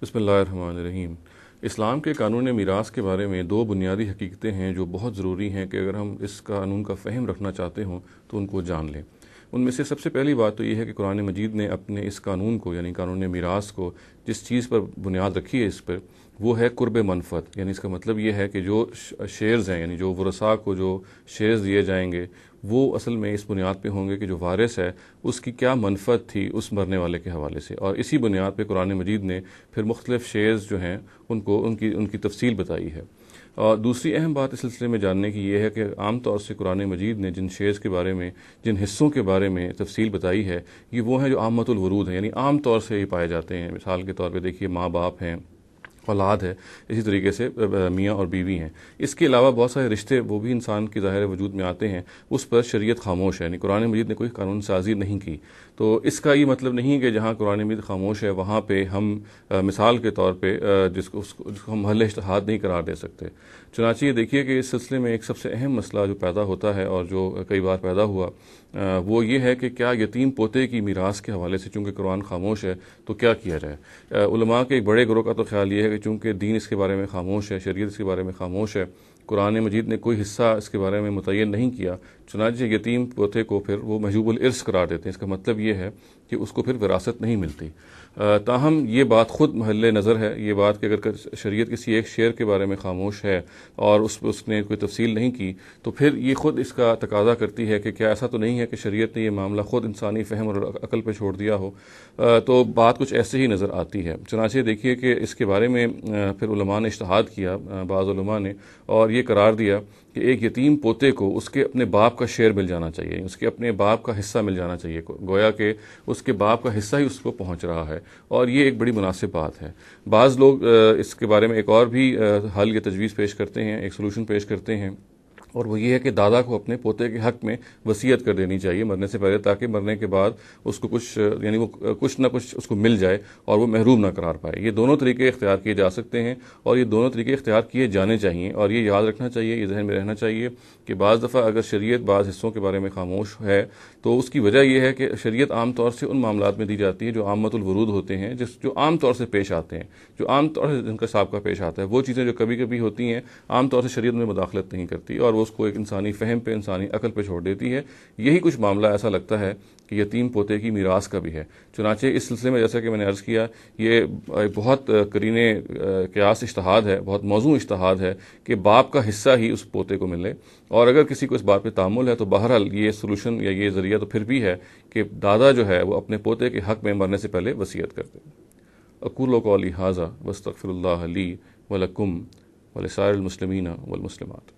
بسم اللہ الرحمن الرحیم۔ اسلام کے قانون میراث کے بارے میں دو بنیادی حقیقتیں ہیں جو بہت ضروری ہیں کہ اگر ہم اس قانون کا فہم رکھنا چاہتے ہوں تو ان کو جان لیں۔ ان میں سے سب سے پہلی بات تو یہ ہے کہ قرآن مجید نے اپنے اس قانون کو یعنی قانون میراث کو جس چیز پر بنیاد رکھی ہے اس پر وہ ہے قرب منفعت، یعنی اس کا مطلب یہ ہے کہ جو شیئرز ہیں یعنی جو ورثاء کو جو شیئرز دیے جائیں گے وہ اصل میں اس بنیاد پہ ہوں گے کہ جو وارث ہے اس کی کیا منفعت تھی اس مرنے والے کے حوالے سے، اور اسی بنیاد پہ قرآن مجید نے پھر مختلف شیئرز جو ہیں ان کی تفصیل بتائی ہے۔ اور دوسری اہم بات اس سلسلے میں جاننے کی یہ ہے کہ عام طور سے قرآن مجید نے جن شیئرز کے بارے میں جن حصوں کے بارے میں تفصیل بتائی ہے یہ وہ ہیں جو عامۃ الورود ہیں، یعنی عام طور سے یہ پائے جاتے ہیں۔ مثال کے طور پہ دیکھیے ماں باپ ہیں، اولاد ہے، اسی طریقے سے میاں اور بیوی ہیں۔ اس کے علاوہ بہت سارے رشتے وہ بھی انسان کی ظاہر وجود میں آتے ہیں، اس پر شریعت خاموش ہے، یعنی قرآن مجید نے کوئی قانون سازی نہیں کی۔ تو اس کا یہ مطلب نہیں کہ جہاں قرآن مجید خاموش ہے وہاں پہ ہم مثال کے طور پہ جس کو ہم محل اجتہاد نہیں قرار دے سکتے۔ چنانچہ یہ دیکھیے کہ اس سلسلے میں ایک سب سے اہم مسئلہ جو پیدا ہوتا ہے اور جو کئی بار پیدا ہوا وہ یہ ہے کہ کیا یتیم پوتے کی میراث کے حوالے سے چونکہ قرآن خاموش ہے تو کیا کیا جائے۔ علماء کے ایک بڑے گروہ کا تو خیال یہ ہے کہ چونکہ دین اس کے بارے میں خاموش ہے، شریعت اس کے بارے میں خاموش ہے، قرآن مجید نے کوئی حصہ اس کے بارے میں متعین نہیں کیا، چنانچہ یتیم پوتے کو پھر وہ محجوب الارث قرار دیتے ہیں۔ اس کا مطلب یہ ہے کہ اس کو پھر وراثت نہیں ملتی۔ تاہم یہ بات خود محل نظر ہے، یہ بات کہ اگر شریعت کسی ایک شیئر کے بارے میں خاموش ہے اور اس نے کوئی تفصیل نہیں کی تو پھر یہ خود اس کا تقاضا کرتی ہے کہ کیا ایسا تو نہیں ہے کہ شریعت نے یہ معاملہ خود انسانی فہم اور عقل پہ چھوڑ دیا ہو۔ تو بات کچھ ایسے ہی نظر آتی ہے۔ چنانچہ دیکھیے کہ اس کے بارے میں پھر علماء نے اجتہاد کیا، بعض علماء نے، اور یہ قرار دیا کہ ایک یتیم پوتے کو اس کے اپنے باپ کا شیئر مل جانا چاہیے، اس کے اپنے باپ کا حصہ مل جانا چاہیے، گویا کہ اس کے باپ کا حصہ ہی اس کو پہنچ رہا ہے، اور یہ ایک بڑی مناسب بات ہے۔ بعض لوگ اس کے بارے میں ایک اور بھی حل یا تجویز پیش کرتے ہیں، ایک سلوشن پیش کرتے ہیں، اور وہ یہ ہے کہ دادا کو اپنے پوتے کے حق میں وصیت کر دینی چاہیے مرنے سے پہلے، تاکہ مرنے کے بعد اس کو وہ کچھ نہ کچھ اس کو مل جائے اور وہ محروم نہ قرار پائے۔ یہ دونوں طریقے اختیار کیے جا سکتے ہیں اور یہ دونوں طریقے اختیار کیے جانے چاہیے، اور یہ یاد رکھنا چاہیے، یہ ذہن میں رہنا چاہیے کہ بعض دفعہ اگر شریعت بعض حصوں کے بارے میں خاموش ہے تو اس کی وجہ یہ ہے کہ شریعت عام طور سے ان معاملات میں دی جاتی ہے جو عامۃ الورود ہوتے ہیں، جو عام طور سے پیش آتے ہیں، جو عام طور سے جن کا سابقہ پیش آتا ہے۔ وہ چیزیں جو کبھی کبھی ہوتی ہیں عام طور سے شریعت میں مداخلت نہیں کرتی اور وہ اس کو ایک انسانی فہم پہ، انسانی عقل پہ چھوڑ دیتی ہے۔ یہی کچھ معاملہ ایسا لگتا ہے کہ یتیم پوتے کی میراث کا بھی ہے۔ چنانچہ اس سلسلے میں جیسا کہ میں نے عرض کیا، یہ بہت قرین قیاس اجتہاد ہے، بہت موزوں اجتہاد ہے کہ باپ کا حصہ ہی اس پوتے کو ملے، اور اگر کسی کو اس بات پہ تامل ہے تو بہرحال یہ سلوشن یا یہ ذریعہ تو پھر بھی ہے کہ دادا جو ہے وہ اپنے پوتے کے حق میں مرنے سے پہلے وصیت کرتے ہیں۔ اقول قولی ھذا واستغفر اللہ لی ولکم ولسائر المسلمین والمسلمات۔